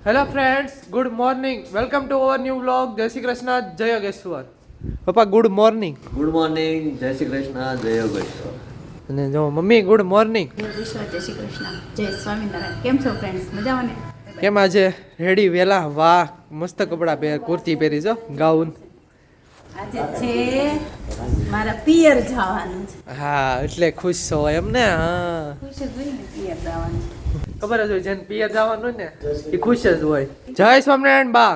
Hello friends, good morning. Welcome to our new vlog. જય શ્રી કૃષ્ણ, જય યોગેશ્વર. પપ્પા ગુડ મોર્નિંગ. ગુડ મોર્નિંગ, જય શ્રી કૃષ્ણ, જય યોગેશ્વર. અને જો મમ્મી ગુડ મોર્નિંગ. જય શ્રી કૃષ્ણ, જય સ્વામિનારાયણ. કેમ છો ફ્રેન્ડ્સ? મજામાં ને? કેમ આજે રેડી વેલા? વાહ, મસ્ત કપડાં પહેર, કુર્તી પહેરી છો, ગાઉન. આજે છે મારા પિયર જવાનું છે. હા, એટલે ખુશ છો એમ ને? હા, ખુશ જ હોય ને પિયર જવાનું. ખબર જ હોય, જેને પિયર જવાનું ને એ ખુશ જ હોય. જય સ્વામિનારાયણ બા.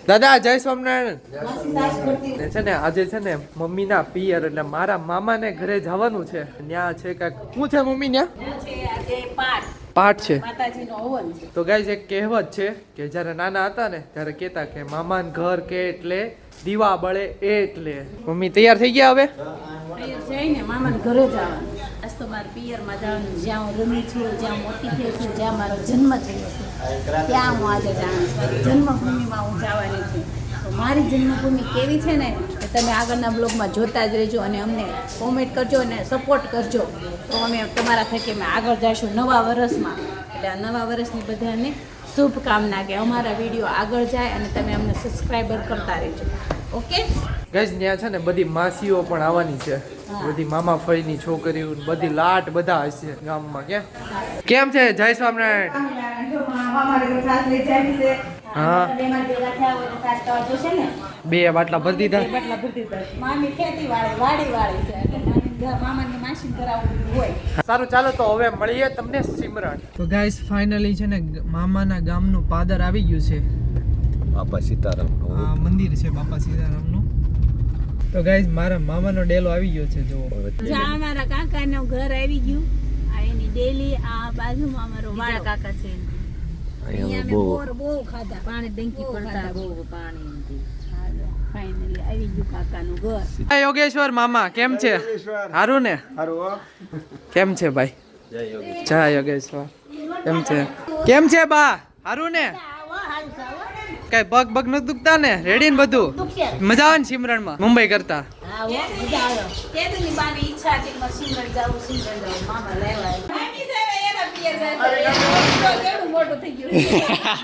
દાદા જય સ્વામિનારાયણ. છે ને આજે છે ને મમ્મીના પિયર એટલે મારા મામાને ઘરે જવાનું છે. ત્યાં છે કાંઈક શું છે મમ્મી ત્યાં? આજે પાઠ છે, માતાજીનો હવન છે. તો ગાઈઝ એક કહેવત છે કે જ્યારે નાના હતા ને ત્યારે કહેતા કે મામાન ઘર કે એટલે દીવા બળે એટલે. મમ્મી તૈયાર થઈ ગયા હવે? પિયર જઈને મામાના ઘરે જવાનું. આજ તો મારા પિયરમાં જવાનું, જ્યાં હું રમી છું, જ્યાં મોટી થઈ છું, જ્યાં મારો જન્મ થયો છે ત્યાં હું આજે જાણું છું. મારી જન્મભૂમિમાં હું જવાની છું. તો મારી જન્મભૂમિ કેવી છે ને એ તમે આગળના બ્લોગમાં જોતા જ રહેજો અને અમને કોમેન્ટ કરજો અને સપોર્ટ કરજો. તો અમે તમારા થકી અમે આગળ જઈશું નવા વર્ષમાં. એટલે આ નવા વર્ષની બધાને શુભકામના કે અમારા વિડીયો આગળ જાય અને તમે અમને સબસ્ક્રાઈબર કરતા રહેજો. ઓકે ગાઈઝ ત્યાં છે ને બધી માસીઓ પણ આવવાની છે, બધી મામા ફઈની છોકરીઓ, બધી લાટ બધા હશે ગામમાં. કેમ છે? જય સ્વામિનારાયણ. હા, બે બાટલા ભરી દીધા. મામી ખેતી વાડી છે એટલે મામાની માસી કરાવવું હોય. સારું, ચાલો તો હવે મળીએ તમને સિમરણ. તો ગાઈસ ફાઇનલી છે ને મામાના ગામનું પાદર આવી ગયું છે. બાપા સીતારામનું આ મંદિર છે બાપા સીતારામનું. તો ગાઈસ મારા મામાનો ડેલો આવી ગયો છે. જો જ્યાં અમારા કાકાનું ઘર આવી ગયું. આ એની ડેલી આ બાજુમાં અમારો વાડા કાકા છે. અહીંયા અમે બોર બહુ ખાધા, પાણી ડંકી પડતા બહુ પાણી. ફાઇનલી આવી ગયું કાકાનું ઘર. જય યોગેશ્વર મામા, કેમ છે? હારું ને? કેમ છે ભાઈ? જય યોગેશ્વર. કેમ છે? કેમ છે બા? હારું ને? કઈ પગ પગ ન દુખતા ને? રેડી ને બધું? મજા આવે ને સિમરણમાં મુંબઈ કરતા?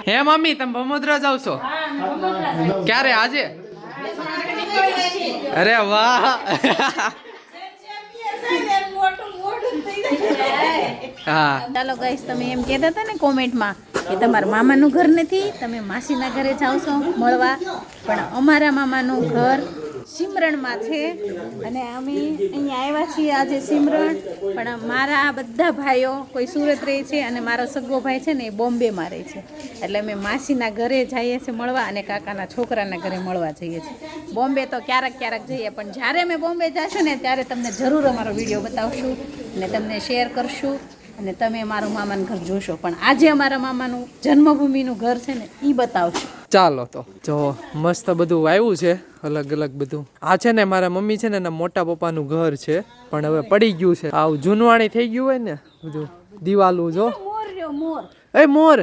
હે મમ્મી તમે બમોદરા જાવ છો? ક્યારે? આજે? અરે વાહ. હા, ચાલો ગાઈસ, તમે એમ કહેતા હતા ને કોમેન્ટમાં કે તમારા મામાનું ઘર નથી, તમે માસીના ઘરે જાઓ છો મળવા, પણ અમારા મામાનું ઘર સિમરણમાં છે અને અમે અહીંયા આવ્યા છીએ આજે સિમરણ. પણ મારા બધા ભાઈઓ કોઈ સુરત રહે છે અને મારો સગો ભાઈ છે ને એ બોમ્બેમાં રહે છે. એટલે અમે માસીના ઘરે જઈએ છીએ મળવા અને કાકાના છોકરાના ઘરે મળવા જઈએ છીએ. બોમ્બે તો ક્યારેક ક્યારેક જઈએ, પણ જ્યારે અમે બોમ્બે જઈશું ને ત્યારે તમને જરૂર અમારો વિડીયો બતાવશું અને તમને શેર કરશું અને તમે મારું મામાનું ઘર જોશો. પણ આજે અમારા મામાનું જન્મભૂમિનું ઘર છે ને એ બતાવશું. ચાલો તો જો મસ્ત બધું આવ્યું છે, અલગ અલગ બધું. આ છે ને મારા મમ્મી છે ને એના મોટા પપ્પાનું ઘર છે, પણ હવે પડી ગયું છે. આવું જૂનવાણી થઈ ગયું હોય ને બધું. દિવાલું જો, મોર રહ્યો, મોર એ મોર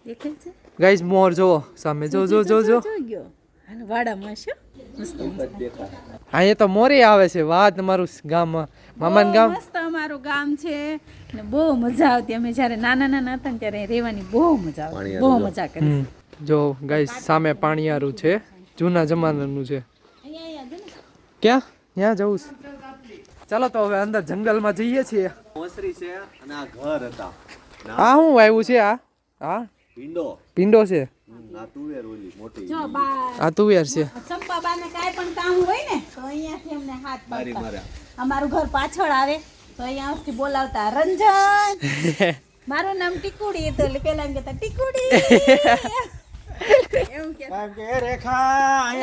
દેખાય છે ગાઈસ, મોર જો સામે, જો જો જો જો ગયો અને વાડામાં છે મસ્ત અહીંયા તો મોરે આવે છે. વાહ, તમારું ગામ, મામાનું ગામ મસ્ત અમારું ગામ છે ને બહુ મજા આવતી. અમે જ્યારે નાના નાના હતા ને ત્યારે રહેવાની બહુ મજા આવતી, બહુ મજા કરી. જો ગાઈસ સામે પાણીયારું છે, જૂના જમાનાનું છે. ક્યાં? ત્યાં જવું છે. ચાલો તો હવે અંદર જંગલમાં જઈએ છીએ. ઓસરી છે અને આ ઘર હતા. આ શું આવ્યું છે? આ પિંડો છે. આ તુવેર ઓલી મોટી. જો બા આ તુવેર છે. સંપાબાને કાંઈ પણ કામ હોય ને તો અહીંયાથી અમને હાથ મારી પાડતા. અમારું ઘર પાછળ આવે તો અહીંયાથી બોલાવતા, રંજન મારું નામ ટીકુડી. તો પેલા એમ કહેતા ટીકુડી, એમ કહેતા રેખા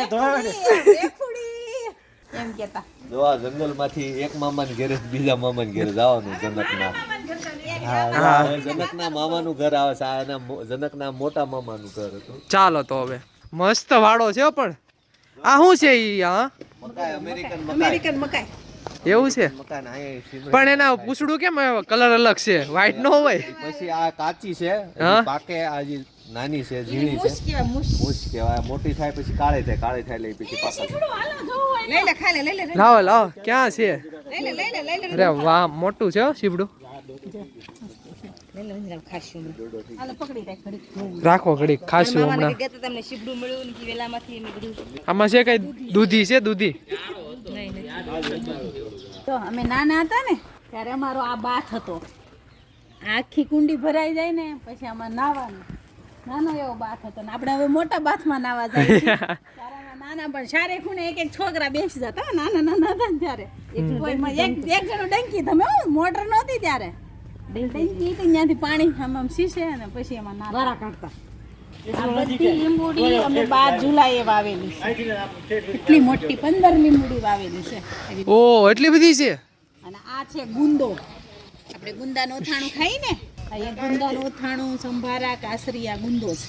એમ કહેતા. જો આ જંગલમાંથી એક મામાને ઘરે બીજા મામાને ઘરે જવાનું. જનકના જનકના મામાનું ઘર આવે છે. આ જનકના મોટા મામાનું ઘર હતું. ચાલો તો હવે મસ્ત વાડો છે હો. પણ આ શું છે ઈ? હા, મકાઈ, અમેરિકન અમેરિકન મકાઈ. એવું છે? મકાન અહીંયા સિમરન. પણ એના પૂછડું કેમ કલર અલગ છે? વ્હાઈટ નો હોય? પછી આ કાચી છે, હા? પાકે આજી નાની છે, ઝીણી છે. મુશ કહેવાય, મુશ. મૂછ કહેવાય. મોટી થાય પછી કાળી થાય, કાળી થાય એટલે પછી પાકા થાય. લઈ લે, ખાઈ લે, લઈ લે, લાવો લાવો, ક્યાં છે? લઈ લે, લઈ લે, લઈ લે. અરે વાહ, મોટું છે હો શીપડું. હાલો પકડી રાખ ઘડીક. રાખો ઘડીક ખાશું હમણાં. તમને શીબડું મળ્યું ને વેલામાંથી એમ બધું. આમાં છે કઈ દૂધી છે દૂધી? તો અમે નાના હતા ને ત્યારે અમારો આ બાથ હતો. આખી કુંડી ભરાઈ જાય ને પછી આમાં નાવાનું. નાનો એવો બાથ હતો ને આપણે હવે મોટા બાથમાં નાવા જાય છે. ત્યારે અમે નાના પણ સારે ખૂણે એક એક છોકરા બેસી જતા હો, નાના નાના હતા ને ત્યારે. એક જણો ડંકી, તમે મોટર નહોતી ત્યારે, ડંકી ત્યાંથી પાણી આમ શીશે ને પછી એમાં નાવા કાઢતા. આ બધી લીંબુડી અમે 12 જુલાઈએ વાવેલી છે. એટલી મોટી 15 લીંબુડી વાવેલી છે. ઓ એટલી બધી છે. અને આ છે ગુંદો. આપણે ગુંદાનું અથાણું ખાઈ ને, આ એક ગુંદાનું અથાણું, સંભારા, કાસરી, આ ગુંદો છે.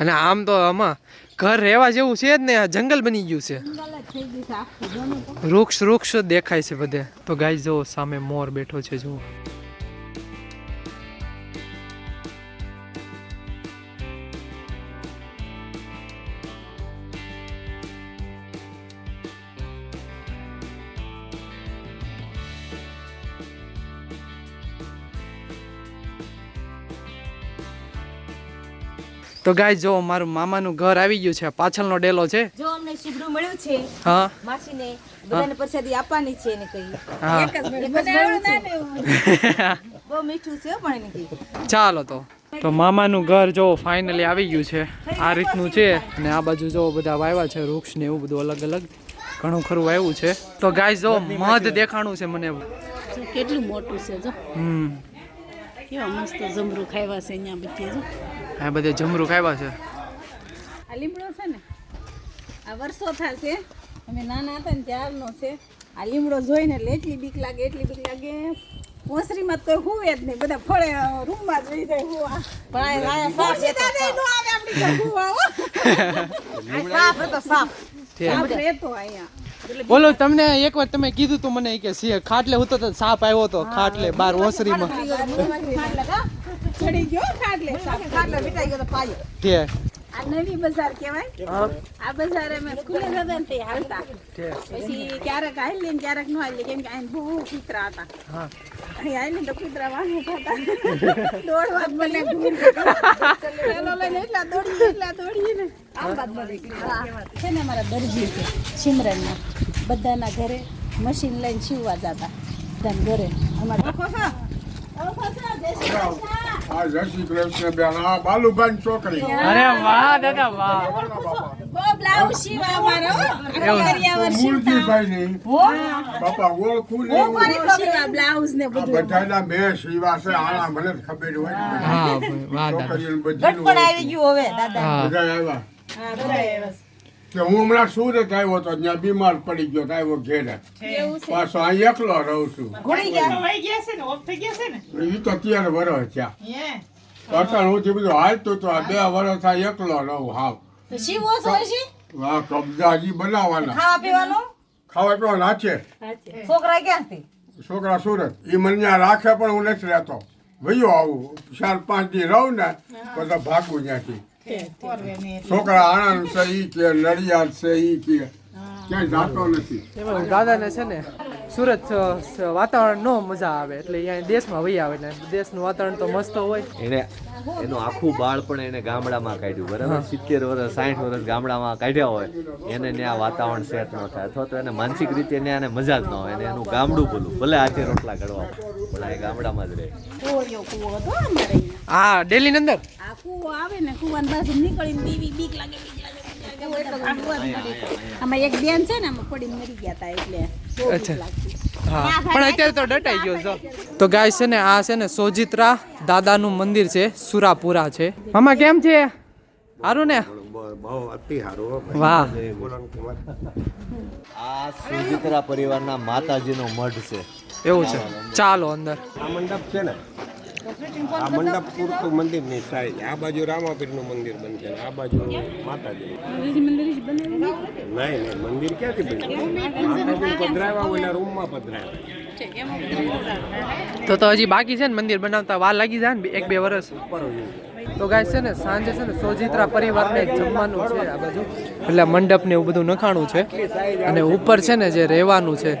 અને આમ તો આમાં ઘર રહેવા જેવું છે જ ને, આ જંગલ બની ગયું છે. જંગલ જ થઈ ગયું છે આખું. જોનું તો વૃક્ષ જ દેખાય છે બધે. તો ગાય જો સામે મોર બેઠો છે જો. તો ગાય જો મારું મામાનું ઘર આવી ગયું છે. પાછળનો ડેલો છે. જો અમને શીબડું મળ્યું છે હા માસીને બધાને પ્રસાદી આપવાની છે એને કહી. હા એક જ મળ્યું છે. બહુ મીઠું છે પણ એને કહી. ચાલો તો મામાનું ઘર જો ફાઇનલી આવી ગયું છે. આ રીતનું છે. અને આ બાજુ જો બધા વાવ્યા છે વૃક્ષ ને એવું બધું અલગ અલગ ઘણું ખરું વાવ્યું છે. તો ગાય જો મધ દેખાણું છે મને. કેટલું મોટું છે જો. કેવા મસ્ત જમરૂ ખાવા છે અહીંયા બધી જો. આ બધે જમરૂ ખાવા છે. આ લીમડો છે ને, આ વર્ષો થશે અમે નાના હતા ને ત્યારનો છે. આ લીમડો જોઈને એટલે એટલી બીક લાગે. ઓસરીમાં તો કોઈ હુવે જ નહીં, બધા ફળે રૂમમાં જ રહી જાય હુવા. પણ આ સાપ છે તો નો આવે આપણી ઘર હુવા હો. સાપ હતો સાપ. સાપ રહેતો અહીંયા. બોલો તમને એક વાર તમે કીધું તું મને કે ખાટલે હું તો સાપ આવ્યો હતો ખાટલે બાર ઓસરીમાં. ચડી ગયો ખાટલે સાપ. ખાટલો વિટાઈ ગયો તો પાયો. તે આ નવી બજાર કહેવાય. આ બજાર અમે સ્કૂલે જતા ને તે હાલતા. પછી ક્યારેક હાલી ને ક્યારેક ન હાલી, કેમ કે અહીં બહુ કૂતરા હતા. અહીં હાલી તો કૂતરા વાગે થતા. દોડવા જ મને પેલો લઈને એટલા દોડીએ ને આમ વાત બધી છે ને. અમારા દરજી છે સિમરનના, બધાના ઘરે મશીન લઈને સીવવા જતા. બધાના ઘરે અમારા જય શ્રી કૃષ્ણ બેન. આ બાલુભાઈ છોકરી. અરે વાહ દાદા વાહ. બહુ બ્લાઉઝ સીવા અમારો મૂળજીભાઈ ની બાપા ઓળખું ને સીવા બ્લાઉઝ ને બધું. બધાના બે સીવા છે. આના મને જ ખબર હોય. હા વાહ દાદા. છોકરીઓને બધી ગટપણ આવી ગયું હવે દાદા. બધા આવ્યા હા બધા કે હું હમણાં સુરત આવ્યો તો ત્યાં બીમાર પડી ગયો તો આવ્યો ઘેરે. એવું છે. પાછો અહીં એકલો રહું છું. ઘોડી ગયા. એ તો 13 વર્ષ થયા. અટલ હું બધું હાલતું તો આ 2 વર્ષ થાય એકલો રહું. હાવ તો સીવો છો હજી? આ કબજા હજી બનાવવાના. ખાવા પીવાનું ખાવા પીવા નાચે. છોકરા ક્યાંથી? છોકરા સુરત. એ મને ત્યાં રાખે પણ હું નથી રહેતો. વયો આવું 4-5 દી રહું ને બધા ભાગું ત્યાંથી. છોકરા આણંદ છે ઈ કે, નડિયાદ છે ઈ કે, ક્યાંય જાતો નથી. દાદાને છે ને સુરત વાતાવરણ નો મજા આવે એટલે અહીંયા દેશમાં વહી આવે ને દેશનું વાતાવરણ તો મસ્ત હોય. એને એનું આખું બાળપણ એને ગામડામાં કાઢ્યું બરાબર. 70 વર્ષ 60 વર્ષ ગામડામાં કાઢ્યા હોય એને ત્યાં વાતાવરણ સેટ ન થાય અથવા તો એને માનસિક રીતે એને મજા જ ન હોય. એને એનું ગામડું બોલું ભલે હાથે રોટલા કરવા પણ આ ગામડામાં જ રહે. કોરિયો કૂવો હતો અમારે અહીંયા. હા ડેલી ની અંદર આ કૂવો આવે ને કૂવાની બાજુ નીકળીને બીક લાગે. આમાં એક બેન છે ને આમાં પડીને મરી ગયા હતા એટલે બહુ બીક લાગતી. હા પણ અત્યારે તો ડટાઈ ગયો છો. તો ગાય છે ને આ છે ને સોજિત્રા દાદાનું મંદિર છે, સુરાપુરા છે. મામા કેમ છે? સારું ને? વાહ. આ સુજિત્રા પરિવારના માતાજીનો મઢ છે. એવું છે. ચાલો અંદર. આ મંડપ છે ને, આ મંડપ પૂરતું મંદિર ની સાઈઝ. આ બાજુ રામાપીરનું મંદિર બનશે, આ બાજુ માતાજી. નહીં મંદિર ક્યાંથી બન્યું? પધરાવ્યા હોય રૂમમાં પધરાવ્યા. તો હજી બાકી છે ને મંદિર બનાવતા વાર લાગી જાય ને 1-2 વર્ષ. તો ગાય છે ને સાંજે છે ને સોજિત્રા પરિવારને જમવાનું છે આ બાજુ, એટલે મંડપ ને એવું બધું નખાણું છે. અને ઉપર છે ને જે રહેવાનું છે,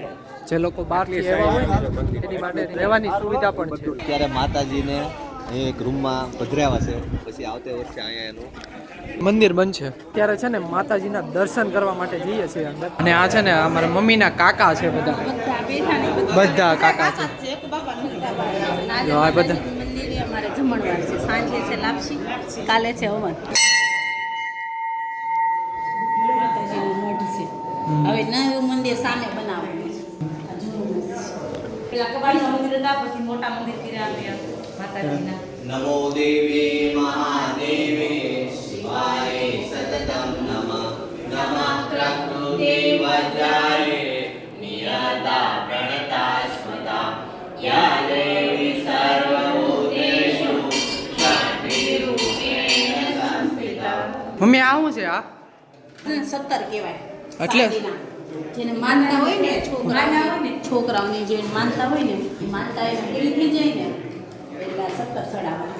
જે લોકો બહારથી આવ્યા હોય ને એની માટે રહેવાની સુવિધા પણ છે. ત્યારે માતાજીને અહીં એક રૂમમાં પધરાવ્યા છે, પછી આવતે વર્ષે અહીંયા એનું મંદિર બનશે ત્યારે છે ને માતાજીના દર્શન કરવા માટે જઈએ છીએ અંદર. અને આ છે ને અમારા મમ્મીના કાકા છે, બધા કાકા છે. જો આ બધા મંદિરે અમારે જમણવાર છે, સાંજે છે લાપસી, કાલે છે હવન. માતાજીનું મઢ છે. હવે નવું મંદિર સામે બનાવવાનું છે. પેલા કબાડીના મંદિર હતા, પછી મોટા મંદિર કર્યા માતાજીના. નમો દેવી મહાદેવી શિવાય સતતમ નમઃ નમઃ પ્રકૃતિ વજ્રાય નિયતા પ્રણતા સ્મતા યા દેવી સર્વભૂતેષુ શક્તિરૂપેણ સંસ્થિતા. મમ્મી આવું છે આ 17 કહેવાય. એટલે? શાદીના. જેને માનતા હોય ને છોકરાઓને જે માનતા હોય ને એ માનતા એને પૂરી થઈ જાય ને એટલે 17 સડાવવાના.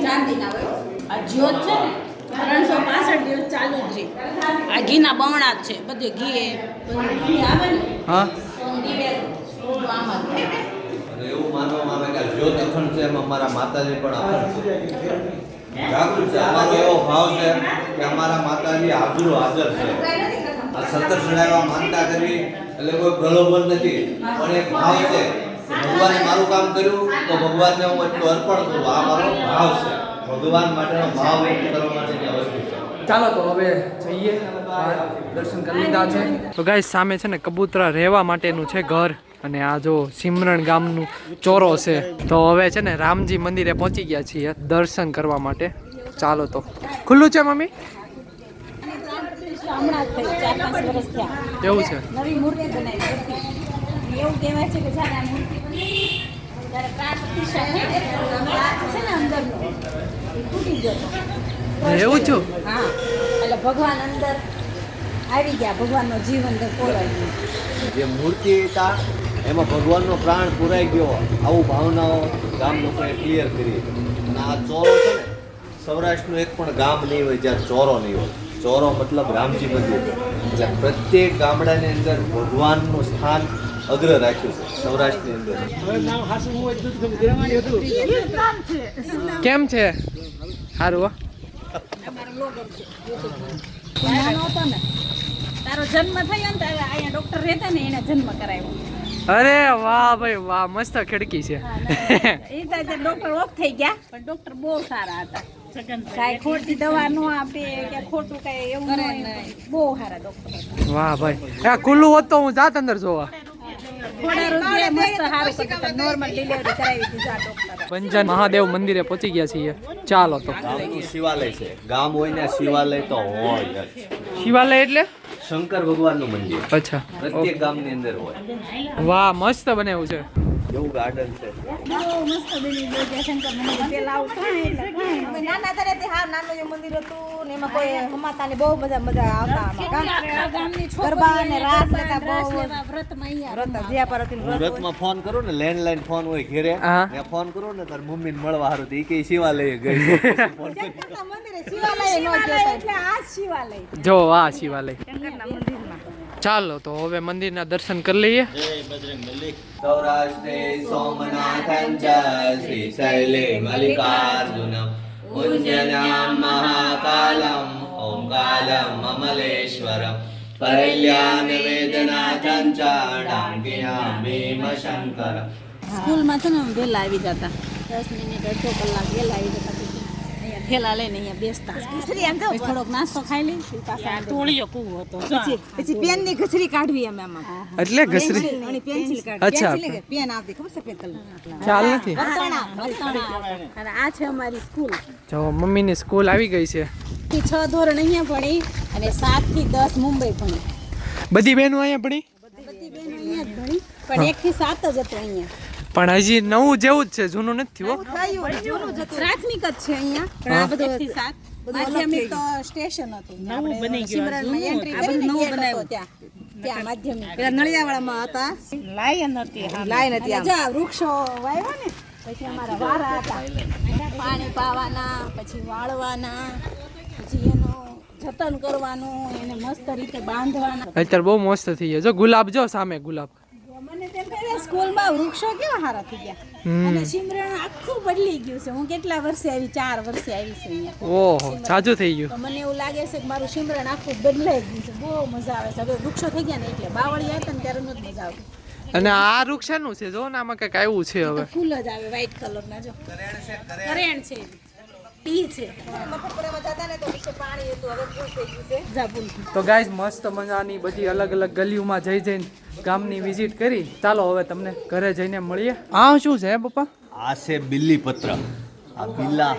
ચાંદીના હોય. આ જ્યોત છે ને 365 દિવસ ચાલુ જ રહે. આ ઘીના બમણા જ છે, બધે ઘી આવે ને હા દિવે આમાં જ થાય. એવું માનવામાં આવે કે જ્યોત અખંડ છે, એમાં અમારા માતાજી પણ અખંડ છે, જાગૃત છે. અમારો એવો ભાવ છે કે અમારા માતાજી હાજરો હાજર છે. આ 17 સડાવવા માનતા કરવી એટલે કોઈ પ્રલોભન નથી, પણ એક ભાવ છે. ભગવાને મારું કામ કર્યું તો ભગવાનને હું એટલું અર્પણ કરું, આ મારો ભાવ છે. ભગવાન માટેનો ભાવ વ્યક્ત કરવા માટેની આ વસ્તુ છે. ચાલો તો હવે જઈએ, દર્શન કરી લીધા છે. તો ગાઈસ સામે છે ને કબૂતરા રહેવા માટેનું છે ઘર, અને આ જો સિમરણ ગામનું ચોરો છે. તો હવે છે ને રામજી મંદિરે પહોંચી ગયા છીએ દર્શન કરવા માટે. ચાલો તો ખુલ્લું છે મમ્મી? હમણાં જ થઈ 4-5 વર્ષ થયા. એવું છે? નવી મૂર્તિ બનાવી હતી. એવું કહેવાય છે કે જ્યારે આ મૂર્તિ બની ત્યારે પ્રાણ પ્રતિષ્ઠા થઈ ને છે ને અંદરનો એ તૂટી ગયો. એવું છું? હા, એટલે ભગવાન અંદર આવી ગયા, ભગવાનનો જીવ અંદર પોરાઈ ગયો. જે મૂર્તિ હતા એમાં ભગવાનનો પ્રાણ પુરાઈ ગયો, આવું ભાવનાઓ ગામ લોકોએ ક્લિયર કરી. અને આ ચોરો છે ને, સૌરાષ્ટ્રનું એક પણ ગામ નહીં હોય જ્યાં ચોરો નહીં હોય. ચોરો મતલબ રામજી મંદિર. એટલે પ્રત્યેક ગામડાની અંદર ભગવાનનું સ્થાન અગ્ર રાખ્યું છે સૌરાષ્ટ્રની અંદર. કેમ છે? સારું. નાનો હતો ને તારો જન્મ થયો ને ત્યારે અહીંયા ડોક્ટર રહેતા ને એને જન્મ કરાવ્યો. અરે વાહ ભાઈ વાહ, મસ્ત ખિડકી છે. એ ત્યારે ડોક્ટર ઓફ થઈ ગયા, પણ ડોક્ટર બહુ સારા હતા. કાંઈ ખોટી દવા ન આપે કે ખોટું કાંઈ એવું નહીં, બહુ સારા ડોક્ટર હતા. વાહ ભાઈ, આ ખુલ્લું હોત તો હું જાત અંદર જોવા. થોડા રૂપિયા મસ્ત સારું કરતા, નોર્મલ ડિલિવરી કરાવી દીધા ડોક્ટર. પંજન મહાદેવ મંદિરે પહોંચી ગયા છીએ. ચાલો તો. ગામનું શિવાલય છે, ગામ હોય ને શિવાલય તો હોય જ. શિવાલય એટલે? શંકર ભગવાનનું મંદિર અચ્છા, પ્રત્યેક ગામની અંદર હોય. વાહ મસ્ત બનાવ્યું છે. એવું ગાર્ડન છે. બહુ મસ્ત બની ગયું છે શંકર મંદિર. પેલા આવું કાંઈ એટલે કાંઈ અમે નાના હતા તે હા નાનું જે મંદિર હતું ને એમાં કોઈ હમાતાની બહુ મજા આવતા આમાં ગામની ગરબા અને રાસ લેતા બહુ વ્રતમાં અહીંયા વ્રત જ્યાં પાર્વતીનું વ્રત હોય. વ્રતમાં ફોન કરો ને, લેન્ડલાઈન ફોન હોય ઘેરે, હા. ને ફોન કરો ને તાર મમ્મીને મળવા હારું તો ઈ કે શિવાલય ગઈ. ફોન કરી. મંદિરે શિવાલય ન શિવાલય જતા એટલે આ જ શિવાલય. જો આ શિવાલય. શંકરના મંદિરમાં. ચાલો તો હવે મંદિરના દર્શન કરી લઈએ. સૌરાષ્ટ્રે સોમનાથં ચ શ્રીશૈલે મલ્લિકાર્જુનમ ઉજ્જૈનાં મહાકાલમ ઓંકારમ અમલેશ્વરમ પરલ્યાન વેદનાથં ચ ડાંગિયાં ભીમશંકરમ. સ્કૂલમાં છે ને અમે વહેલા આવી જતા, 10 મિનિટ અડધો કલાક વહેલા આવી જતા. પછી અહીંયા થેલા લઈને અહીંયા બેસતા, ખીચડી આમ જાઓ. પછી થોડોક નાસ્તો ખાઈ લઈ, પછી પાછા ટોળીઓ કૂવો હતો. પછી પેનની ઘસરી કાઢવી અમે આમાં. એટલે ઘસરી? પેન્સિલ પેન્સિલ કાઢવી. અચ્છા. પેન્સિલ કે પેન આવતી ખબર છે પેન ખ્યાલ નથી. અને આ છે અમારી સ્કૂલ. જો મમ્મીની સ્કૂલ આવી ગઈ છે. 6 ધોરણ અહીંયા ભણી અને 7 થી 10 મુંબઈ ભણી. બધી બહેનો અહીંયા ભણી? બધી બેન અહીંયા જ ભણી, પણ 1 થી 7 જ હતો અહીંયા. પણ હજી નવું જેવું જ છે, જૂનું નથી થયું. પ્રાથમિક જ છે અહીંયા, પણ આ બધું 1 થી 7 માધ્યમિક તો સ્ટેશન હતું. નવું બની ગયું, એન્ટ્રી આ બધું નવું બનાવ્યું ત્યાં માધ્યમિક. પેલા નળિયાવાળામાં હતા લાયન હતી. લાઈન હતી આમ. જા વૃક્ષો વાવ્યા ને, પછી અમારા વારા હતા, પાણી પાવાના, પછી વાળવાના, પછી એનું જતન કરવાનું, એને મસ્ત રીતે બાંધવાના. અત્યારે બહુ મસ્ત થઈ ગયો. જો ગુલાબ, જો સામે ગુલાબ. મને તેમ કહે સ્કૂલમાં વૃક્ષો કેવા સારા થઈ ગયા અને સિમરણ આખું બદલી ગયું છે. હું કેટલા વર્ષે આવી, 4 વર્ષે આવી છું અહીંયા. ઓહો જાજુ થઈ ગયું. તો મને એવું લાગે છે કે મારું સિમરણ આખું બદલાઈ ગયું છે. બહુ મજા આવે છે. હવે વૃક્ષો થઈ ગયા ને એટલે બાવળી હતા ને ત્યારે નથી મજા આવતી. અને આ વૃક્ષ શેનું છે જો ને આમાં કંઈક આવ્યું છે હવે. તો ફૂલ જ આવે વ્હાઈટ કલરના. જો કરેણ છે, ટી છે. મફતપુરામાં જતા ને તો નીચે પાણી હતું, હવે ફૂલ થઈ ગયું છે. જા ફૂલ. તો ગાઈઝ મસ્ત મજાની બધી અલગ અલગ ગલીઓમાં જઈને ગામની વિઝિટ કરી. ચાલો હવે તમને ઘરે જઈને મળીએ. આ શું છે પપ્પા? આ છે બિલ્લીપત્ર. આ બિલ્લા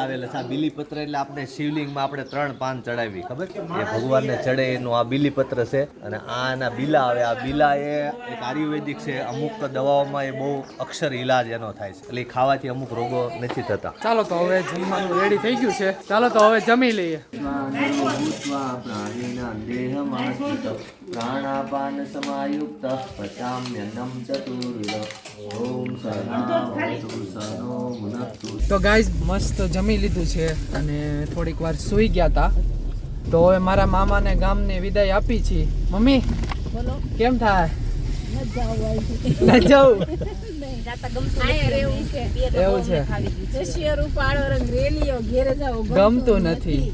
આવેલા છે. આ બિલ્લીપત્ર એટલે આપણે શિવલિંગમાં આપણે 3 પાન ચડાવી, ખબર એ ભગવાનને ચડે એનું આ બિલ્લીપત્ર છે. અને આના બિલ્લા આવે. આ બિલ્લા એ એક આયુર્વેદિક છે. અમુક દવાઓમાં એ બહુ અક્ષર ઇલાજ એનો થાય છે, એટલે એ ખાવાથી અમુક રોગો નથી થતા. ચાલો તો હવે જમવાનું રેડી થઈ ગયું છે. ચાલો તો હવે જમી લઈએ. પ્રાણાપાન સમાયુક્ત પચામ્યન્નમ ચતુર્વિધ. ઓમ તો ગાઈઝ મસ્ત જમી લીધું છે અને થોડીક વાર સૂઈ ગયા હતા. તો હવે મારા મામાને ગામને વિદાય આપી છે. મમ્મી બોલો. કેમ થાય? ન જાવ એવું છે. જશિયર ઉપાડો રંગ રેલીઓ ઘેરે જાવ ગમતું નથી.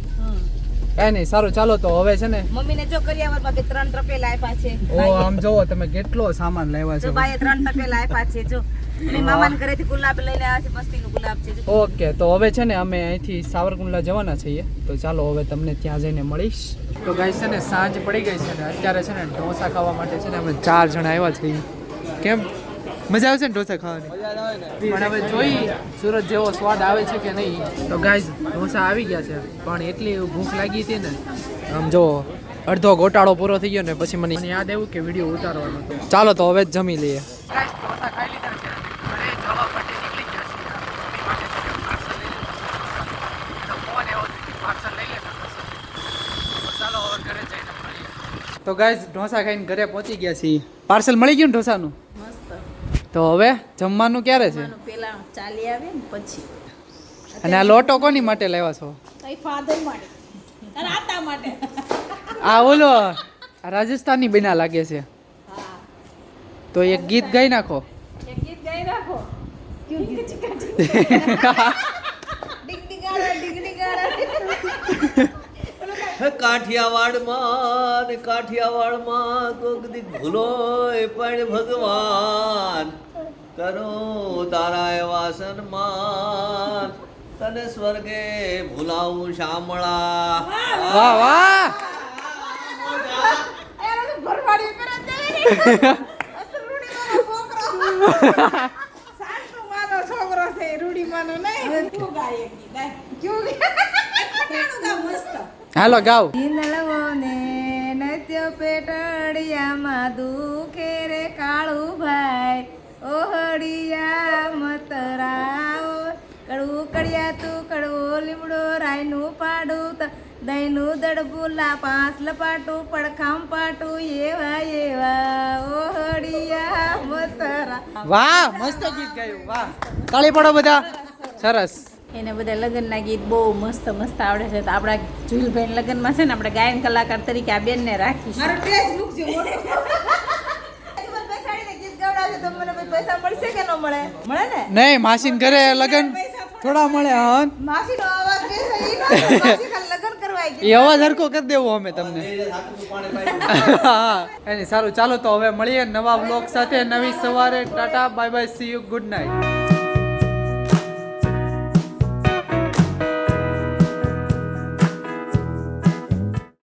કઈ નહીં, સારું ચાલો તો હવે છે ને. મમ્મીને જો કરિયાવરમાં 3 તપેલા આપ્યા છે. ઓ આમ જોવો તમે કેટલો સામાન લાવ્યા જો છે. બાઈએ 3 તપેલા આપ્યા છે. જો અને મામાના ઘરેથી ગુલાબ લઈને આવ્યા છે. મસ્તીનું ગુલાબ છે. જો. ઓકે તો હવે છે ને અમે અહીંથી સાવરકુંડલા જવાના છીએ. તો ચાલો હવે તમને ત્યાં જઈને મળીશ. તો ગાઈસ છે ને સાંજ પડી ગઈ છે ને અત્યારે છે ને ઢોસા ખાવા માટે છે ને અમે 4 જણા આવ્યા છીએ. કેમ મજા આવશે ને ઢોસા ખાવાની? પણ હવે જોઈ સુરત જેવો સ્વાદ આવે છે કે નહીં. તો ગાઈસ ઢોસા આવી ગયા છે પણ એટલી ભૂખ લાગી હતી ને આમ જો અડધો ગોટાળો પૂરો થઈ ગયો ને પછી મને યાદ આવ્યું કે વિડીયો ઉતારવાનો હતો. ચાલો તો હવે જ જમી લઈએ. ઢોસા ખાઈ લીધા છે. ઘરે જવા માટે નીકળી ગયા છીએ. તો ગાઈઝ ઢોસા ખાઈને ઘરે પહોંચી ગયા છીએ. પાર્સલ મળી ગયું ને ઢોસાનું? મસ્ત. તો હવે જમવાનું ક્યારે છે? પેલા ચાલી આવે ને પછી. અને આ લોટો કોની માટે લાવ્યા છો? કઈ ફાધર માટે અને આતા માટે. આ ઓલો આ રાજસ્થાની બેના લાગે છે. તો એક ગીત ગાઈ નાખો. એક ગીત ગાઈ રાખો. ક્યું ગીત? કાઠિયાવાડમાં કોક દી ભૂલોય પણ ભગવાન કરો તારા એવા સન્માન તને સ્વર્ગે ભૂલાવું શામળા. વાહ વાહ. છોકરો છે રૂડીમાનો નહીં. તું ગાય એક ગીત ગાય. ક્યું મસ્ત. હાલો ગાવ. હિંદળવો ને નત્ય પેટડિયામાં દુખે રે કાળું ભાઈ ઓહડિયા મતરાઓ કડવું કડિયા તું કડવો લીમડો રાયનું પાડું દહીંનું દડબુલા 5 લપાટું પડખામ પાટું એવા એવા ઓહડિયા મતરા. વાહ મસ્ત ગીત ગાયું. વાહ તાળી પાડો બધા. સરસ. એને બધા લગ્નના ગીત બહુ મસ્ત મસ્ત આવડે છે. તો આપણા જુલભાઈ લગ્નમાં છે ને આપણે ગાયન કલાકાર તરીકે આ બેનને રાખીશું. મારો ડ્રેસ મૂકજો મોટો. બેસાડીને ગીત ગવડાવજો તો મને પછી પૈસા મળશે કે ન મળે? મળે ને? નહીં માસીન ઘરે લગન થોડા મળે. હા માસીનો અવાજ બેસે ઈ નો માસી ખાલી લગ્ન કરવા આવી એ અવાજ હરખો કરી દેવો અમે તમને. હા એની સારું ચાલો તો હવે મળીએ નવા વ્લોગ સાથે નવી સવારે. Tata bye bye see you good night.